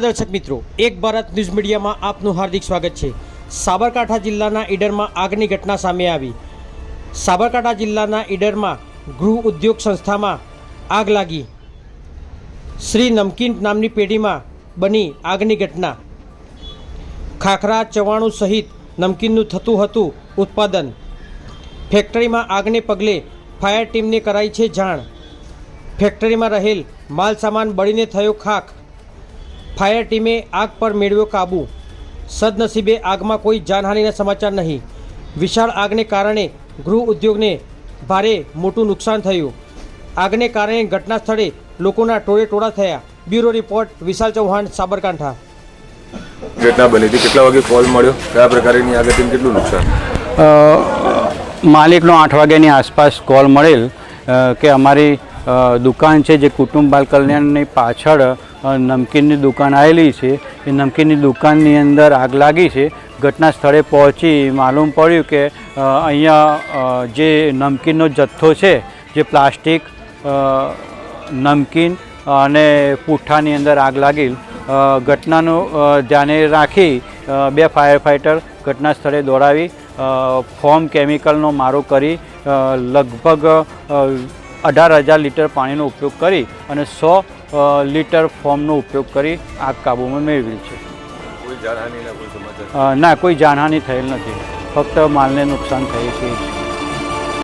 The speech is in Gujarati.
દર્શક મિત્રો, એક ભારત ન્યૂઝ મીડિયામાં આપનું હાર્દિક સ્વાગત છે। સાબરકાંઠા જિલ્લાના ઈડરમાં આગની ઘટના સામે આવી। સાબરકાંઠા જિલ્લાના ઈડરમાં ગૃહ ઉદ્યોગ સંસ્થામાં આગ લાગી। શ્રી નમકીન નામની પેઢીમાં બની આગની ઘટના। ખાખરા ચવાણું સહિત નમકીનનું થતું હતું ઉત્પાદન। ફેક્ટરીમાં આગને પગલે ફાયર ટીમને કરાઈ છે જાણ। ફેક્ટરીમાં રહેલ માલ સામાન બળીને થયો ખાખ। फायर टीमे आग पर मेळव्यो काबू। सदनसीबे आग में कोई जानहानिना समाचार नहीं। विशाल आगने कारणे गृह उद्योगने भारे मोटुं नुकसान थयुं। आगने कारणे घटना स्थळे लोकोना टोळे टोळा थया। ब्यूरो रिपोर्ट विशाल चौहान, साबरकांठा। घटना बनी थी, કેટલા વાગે કોલ મળ્યો, કયા પ્રકારની આગ હતી, કેટલું નુકસાન? માલિકનો 8 વાગ્યાની આસપાસ કોલ મળેલ કે અમારી દુકાન છે જે કુટુંબ બાલ કલ્યાણની પાછળ નમકીનની દુકાન આવેલી છે। એ નમકીનની દુકાનની અંદર આગ લાગી છે। ઘટના સ્થળે પહોંચી માલુમ પડ્યું કે અહીંયા જે નમકીનનો જથ્થો છે, જે પ્લાસ્ટિક નમકીન અને પુઠ્ઠાની અંદર આગ લાગી। ઘટનાનું ધ્યાને રાખી 2 ફાયર ફાઇટર ઘટના સ્થળે દોડાવી ફોમ કેમિકલનો મારો કરી લગભગ 18,000 લીટર પાણીનો ઉપયોગ કરી અને 100 લીટર ફોર્મનો ઉપયોગ કરી આગ કાબૂમાં મેળવી છે। કોઈ જાનહાનિના કોઈ સમાચાર? ના, કોઈ જાનહાનિ થયેલ નથી, ફક્ત માલને નુકસાન થયું છે।